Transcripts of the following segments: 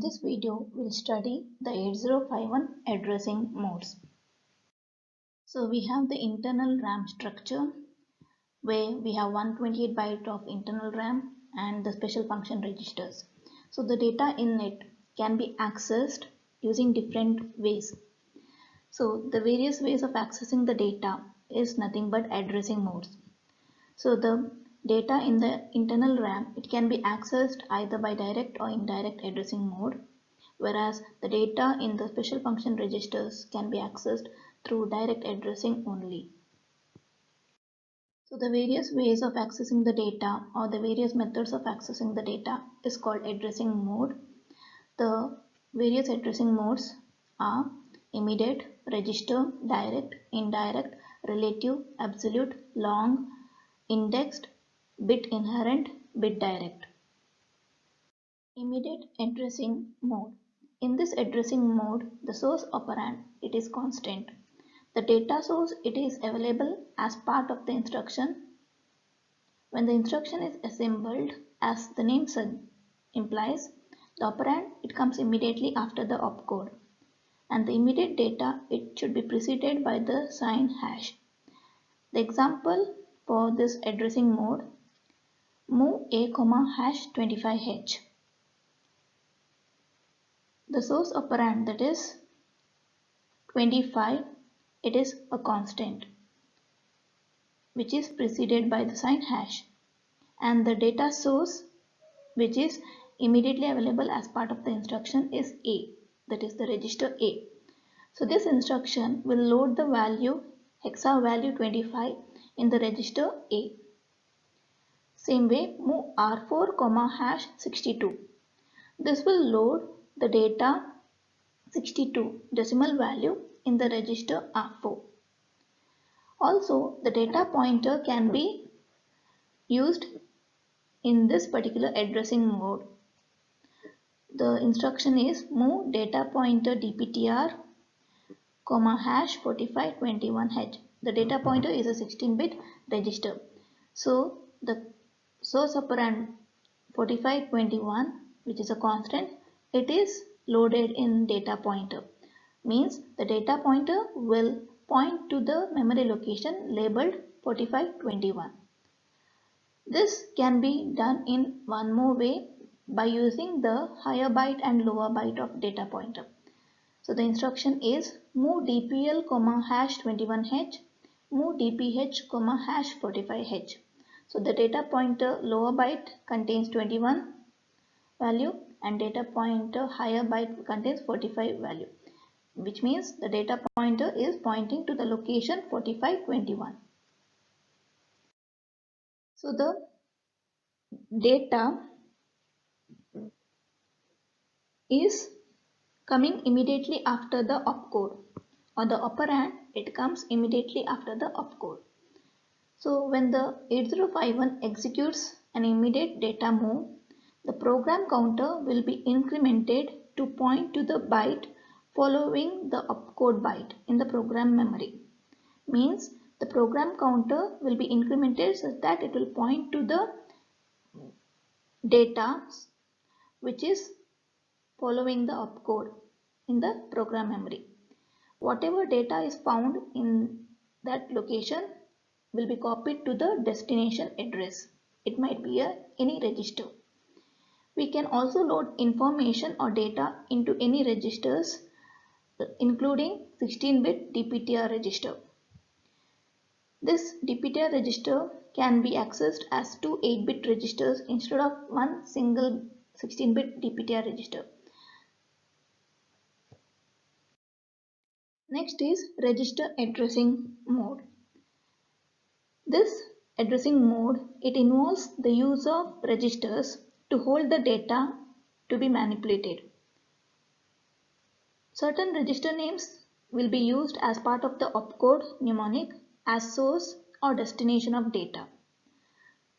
this video, we'll study the 8051 addressing modes. So we have the internal RAM structure where we have 128 byte of internal RAM and the special function registers. So the data in it can be accessed using different ways. So the various ways of accessing the data is nothing but addressing modes. So the data in the internal RAM, it can be accessed either by direct or indirect addressing mode, whereas the data in the special function registers can be accessed through direct addressing only. So the various ways of accessing the data or the various methods of accessing the data is called addressing mode. The various addressing modes are immediate, register, direct, indirect, relative, absolute, long, indexed, bit inherent, bit direct. Immediate addressing mode. In this addressing mode, the source operand, it is constant. The data source, it is available as part of the instruction. When the instruction is assembled, as the name implies, the operand, it comes immediately after the opcode. And the immediate data, it should be preceded by the sign hash. The example for this addressing mode, move a hash 25h. The source operand, that is 25, it is a constant which is preceded by the sign hash, and the data source which is immediately available as part of the instruction is A, that is the register A. So this instruction will load the value hexa value 25 in the register A. Same way, move R4, hash 62. This will load the data 62 decimal value in the register R4. Also, the data pointer can be used in this particular addressing mode. The instruction is move data pointer dptr, hash 4521h. The data pointer is a 16-bit register. So the source operand 4521, which is a constant, it is loaded in data pointer. Means the data pointer will point to the memory location labeled 4521. This can be done in one more way by using the higher byte and lower byte of data pointer. So the instruction is move dpl, hash 21h, move dph, hash 45h. So the data pointer lower byte contains 21 value and data pointer higher byte contains 45 value, which means the data pointer is pointing to the location 4521. So the data is coming immediately after the opcode, or the operand, it comes immediately after the opcode. So when the 8051 executes an immediate data move, the program counter will be incremented to point to the byte following the opcode byte in the program memory. Means the program counter will be incremented so that it will point to the data which is following the opcode in the program memory. Whatever data is found in that location will be copied to the destination address. It might be any register. We can also load information or data into any registers, including 16-bit DPTR register. This DPTR register can be accessed as two 8-bit registers instead of one single 16-bit DPTR register. Next is register addressing mode. This addressing mode, it involves the use of registers to hold the data to be manipulated. Certain register names will be used as part of the opcode mnemonic as source or destination of data.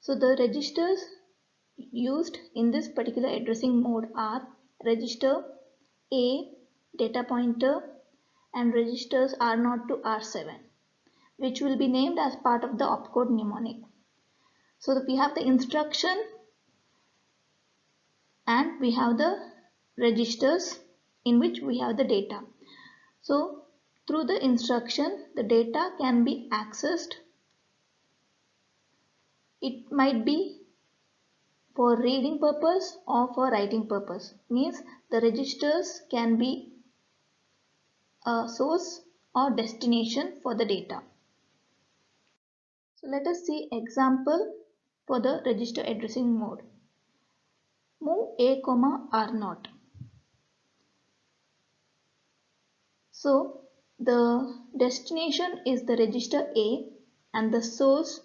So the registers used in this particular addressing mode are register A, data pointer, and registers R0 to R7, which will be named as part of the opcode mnemonic. So we have the instruction and we have the registers in which we have the data. So through the instruction, the data can be accessed. It might be for reading purpose or for writing purpose. Means the registers can be a source or destination for the data. So let us see example for the register addressing mode. Move A, R0. So the destination is the register A and the source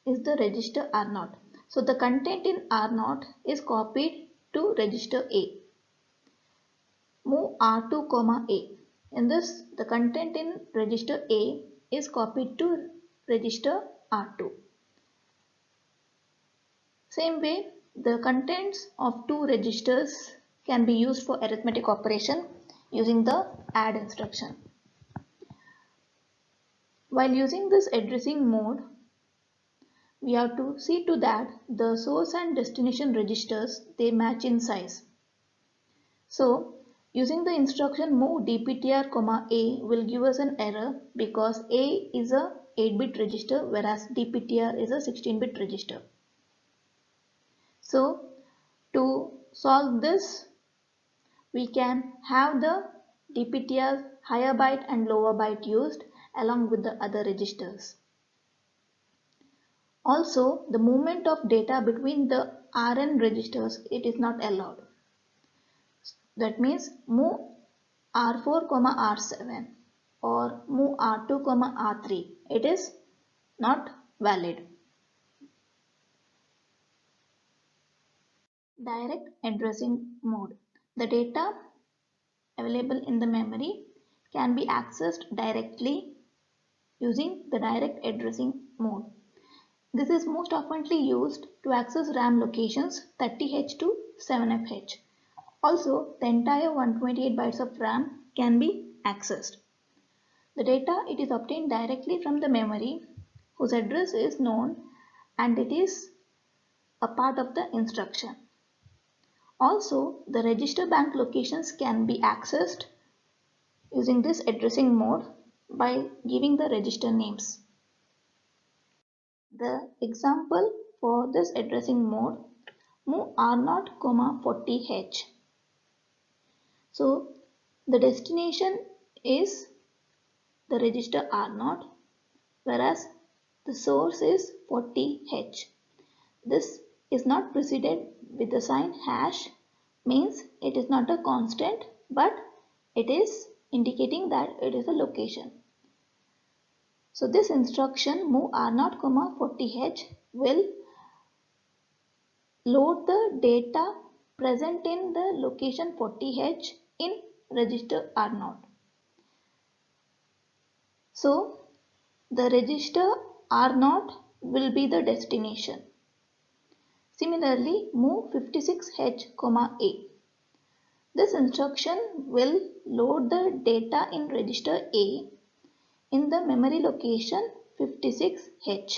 is the register R0. So the content in R0 is copied to register A. Move R2, A. In this, the content in register A is copied to register R2. Same way, the contents of two registers can be used for arithmetic operation using the add instruction. While using this addressing mode, we have to see to that the source and destination registers they match in size. So using the instruction move dptr, A will give us an error because A is a 8-bit register whereas dptr is a 16-bit register. So to solve this, we can have the dptr higher byte and lower byte used along with the other registers. Also, the movement of data between the Rn registers, it is not allowed. That means move R4, R7 or move R2, R3. It is not valid. Direct addressing mode. The data available in the memory can be accessed directly using the direct addressing mode. This is most oftenly used to access RAM locations 30H to 7FH. Also, the entire 128 bytes of RAM can be accessed. The data it is obtained directly from the memory whose address is known and it is a part of the instruction. Also, the register bank locations can be accessed using this addressing mode by giving the register names. The example for this addressing mode, move R0, 40H. So the destination is the register R0 whereas the source is 40H. This is not preceded with the sign hash, means it is not a constant but it is indicating that it is a location. So this instruction move R0, 40H will load the data present in the location 40H in register R0. So the register R0 will be the destination. Similarly, move 56H, A. This instruction will load the data in register A in the memory location 56H.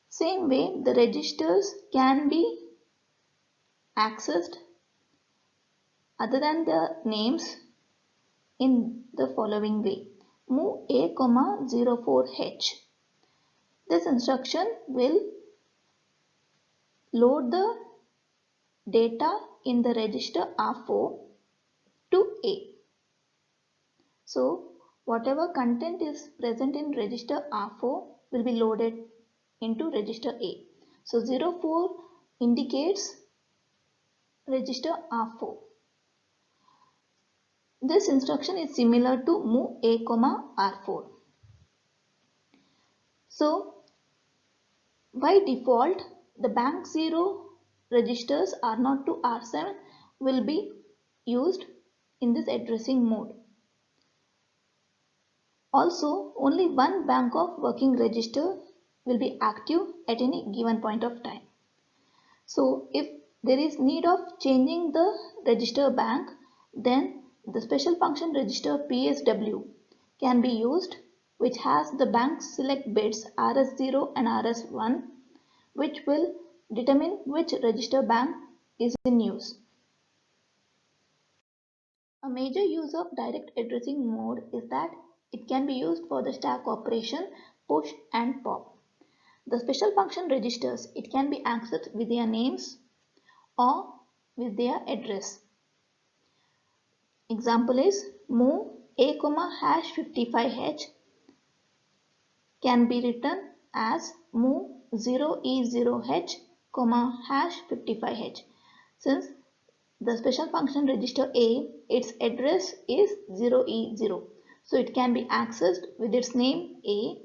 Same way, the registers can be accessed other than the names in the following way. Move A, 04H. This instruction will load the data in the register R4 to A. So whatever content is present in register R4 will be loaded into register A. So 04 indicates register R4. This instruction is similar to move A, R4. So by default, the bank 0 registers R0 to R7 will be used in this addressing mode. Also, only one bank of working register will be active at any given point of time. So if there is need of changing the register bank, then the special function register PSW can be used, which has the bank select bits RS0 and RS1, which will determine which register bank is in use. A major use of direct addressing mode is that it can be used for the stack operation push and pop. The special function registers, it can be accessed with their names or with their address. Example is move a hash 55h can be written as move 0e0h hash 55h. Since the special function register A, its address is 0e0. So it can be accessed with its name A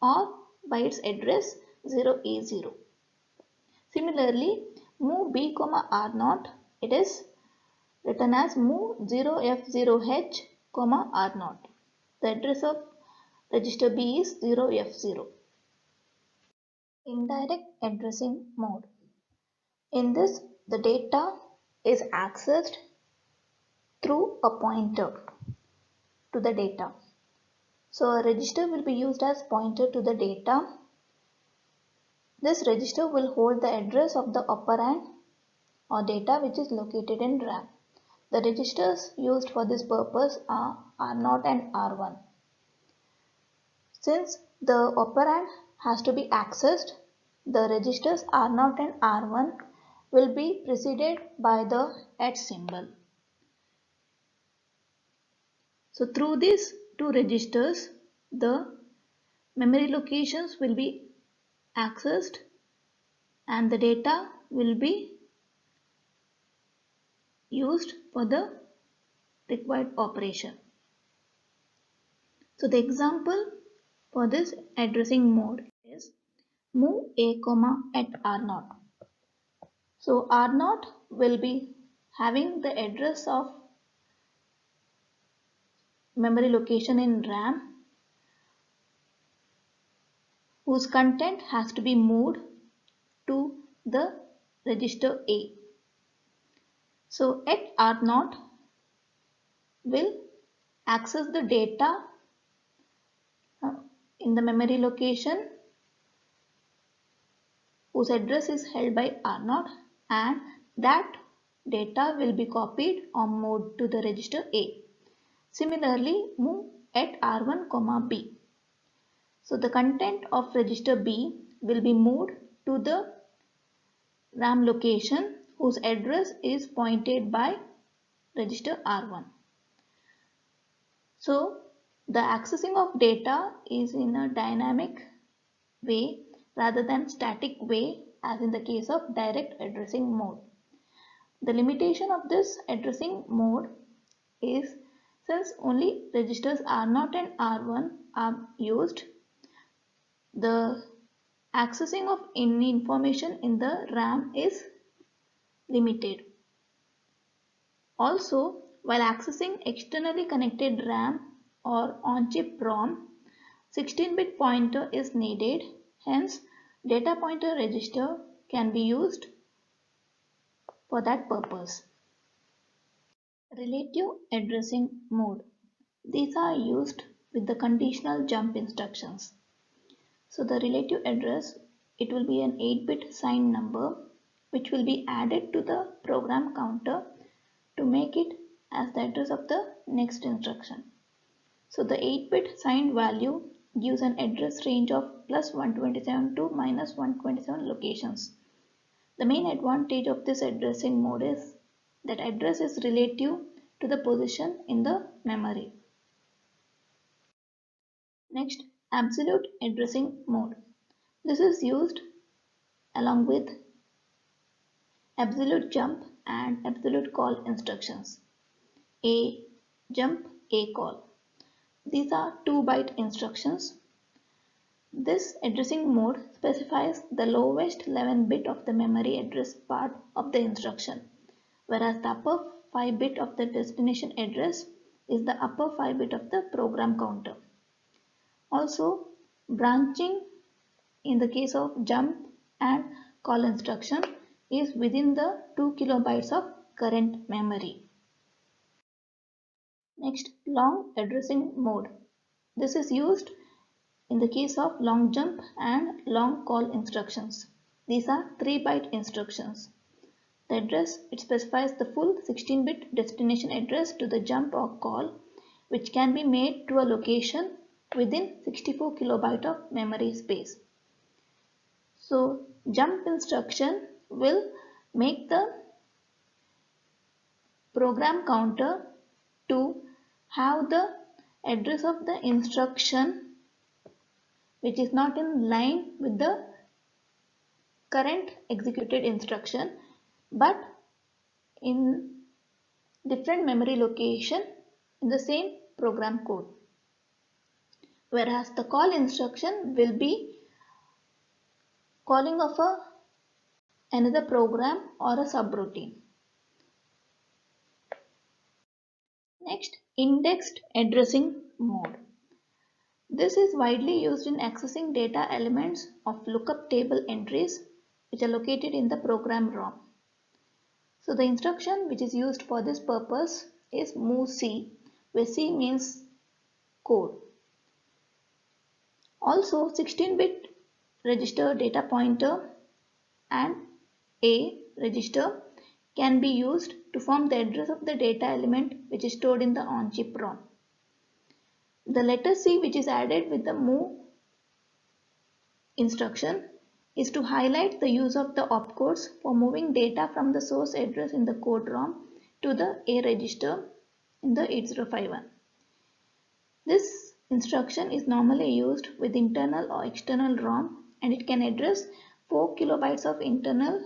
or by its address 0e0. Similarly, move B, R0, it is written as move 0f0h, R0. The address of register B is 0f0. Indirect addressing mode. In this, the data is accessed through a pointer to the data. So a register will be used as pointer to the data. This register will hold the address of the operand or data which is located in RAM. The registers used for this purpose are R0 and R1. Since the operand has to be accessed, the registers R0 and R1 will be preceded by the @ symbol. So through these two registers, the memory locations will be accessed and the data will be used for the required operation. So the example for this addressing mode is move a at R0. So R0 will be having the address of memory location in RAM whose content has to be moved to the register A. So at R0 will access the data in the memory location whose address is held by R0 and that data will be copied or moved to the register A. Similarly, move at R1, B. So the content of register B will be moved to the RAM location whose address is pointed by register R1. So the accessing of data is in a dynamic way rather than static way as in the case of direct addressing mode. The limitation of this addressing mode is since only registers R0 and R1 are used, the accessing of any information in the RAM is limited. Also, while accessing externally connected RAM or on-chip ROM, 16-bit pointer is needed. Hence, data pointer register can be used for that purpose. Relative addressing mode. These are used with the conditional jump instructions. So the relative address, it will be an 8-bit signed number which will be added to the program counter to make it as the address of the next instruction. So the 8-bit signed value gives an address range of plus 127 to minus 127 locations. The main advantage of this addressing mode is that address is relative to the position in the memory. Next, absolute addressing mode. This is used along with absolute jump and absolute call instructions. A jump, A call. These are 2-byte instructions. This addressing mode specifies the lowest 11 bit of the memory address part of the instruction, whereas the upper 5 bit of the destination address is the upper 5 bit of the program counter. Also, branching in the case of jump and call instruction is within the 2 kilobytes of current memory. Next, long addressing mode. This is used in the case of long jump and long call instructions. These are 3-byte instructions. The address, it specifies the full 16-bit destination address to the jump or call, which can be made to a location within 64 kilobyte of memory space. So jump instruction will make the program counter to have the address of the instruction which is not in line with the current executed instruction but in different memory location in the same program code. Whereas the call instruction will be calling of another program or a subroutine. Next, indexed addressing mode. This is widely used in accessing data elements of lookup table entries which are located in the program ROM. So the instruction which is used for this purpose is MOVC, where C means code. Also 16-bit register data pointer and A register can be used to form the address of the data element which is stored in the on-chip ROM. The letter C which is added with the move instruction is to highlight the use of the opcodes for moving data from the source address in the code ROM to the A register in the 8051. This instruction is normally used with internal or external ROM and it can address 4 kilobytes of internal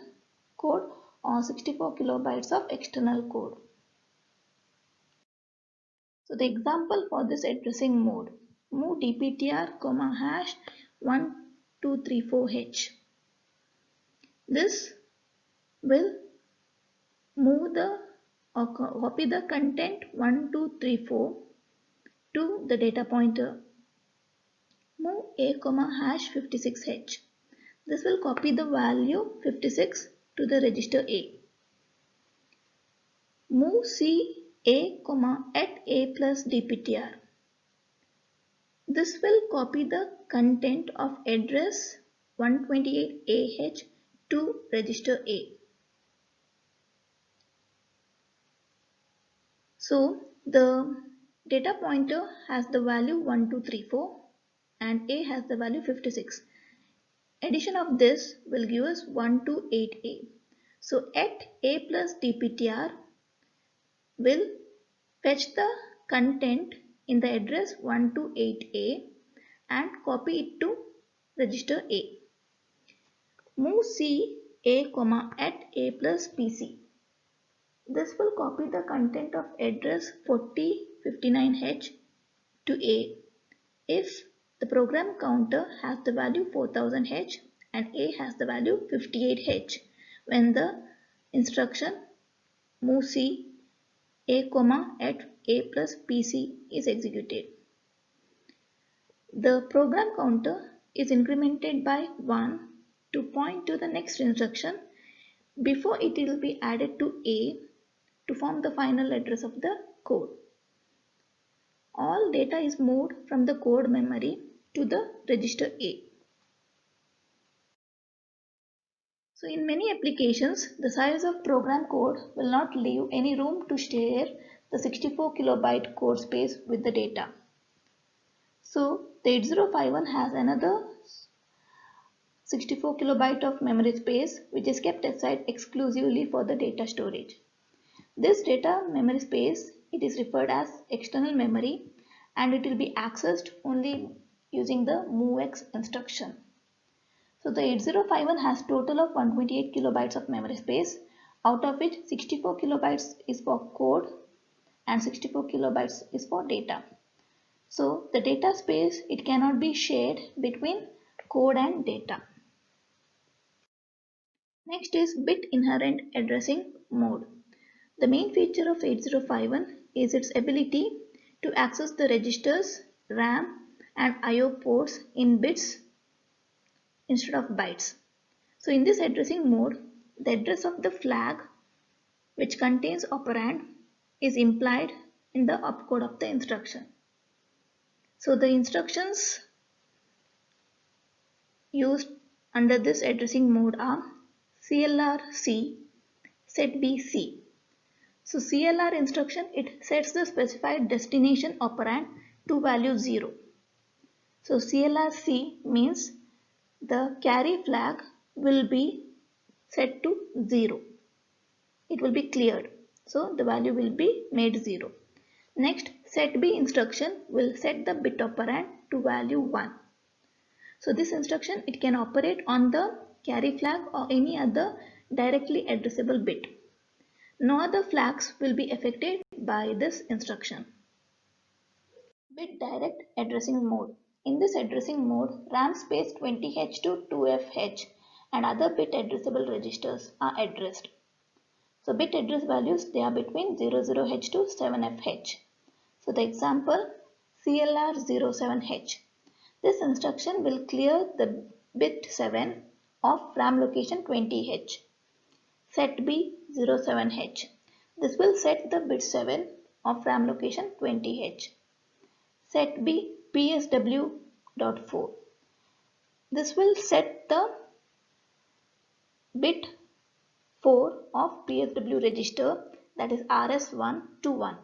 code or 64 kilobytes of external code. So the example for this addressing mode, move dptr, #1234h. This will move the or copy the content 1234 to the data pointer. Move A, #56h. This will copy the value 56 to the register A. Move C A, at A plus dptr. This will copy the content of address 128AH to register A. So the data pointer has the value 1234 and A has the value 56. Addition of this will give us 128A. So at A plus dptr will fetch the content in the address 128A and copy it to register A. Move C A, at A plus PC. This will copy the content of address 4059H to A if the program counter has the value 4000H and A has the value 58H when the instruction move C A, at A plus PC is executed. The program counter is incremented by 1 to point to the next instruction before it will be added to A to form the final address of the code. All data is moved from the code memory to the register A. So in many applications, the size of program code will not leave any room to share the 64 kilobyte code space with the data. So the 8051 has another 64 kilobyte of memory space which is kept aside exclusively for the data storage. This data memory space, it is referred as external memory and it will be accessed only using the MOVX instruction. So the 8051 has total of 128 kilobytes of memory space, out of which 64 kilobytes is for code and 64 kilobytes is for data. So the data space, it cannot be shared between code and data. Next is bit inherent addressing mode. The main feature of 8051 is its ability to access the registers, RAM and IO ports in bits instead of bytes. So in this addressing mode, the address of the flag which contains operand is implied in the opcode of the instruction. So the instructions used under this addressing mode are CLR C, set B C. So CLR instruction, it sets the specified destination operand to value 0. So CLR C means the carry flag will be set to 0. It will be cleared. So the value will be made 0. Next, set B instruction will set the bit operand to value 1. So this instruction, it can operate on the carry flag or any other directly addressable bit. No other flags will be affected by this instruction. Bit direct addressing mode. In this addressing mode, RAM space 20H to 2FH and other bit addressable registers are addressed. So bit address values, they are between 00H to 7FH. So the example, CLR07H. This instruction will clear the bit 7 of RAM location 20H. Set B 07H. This will set the bit 7 of RAM location 20H. Set B PSW.4. This will set the bit 4 of PSW register, that is RS1 to 1.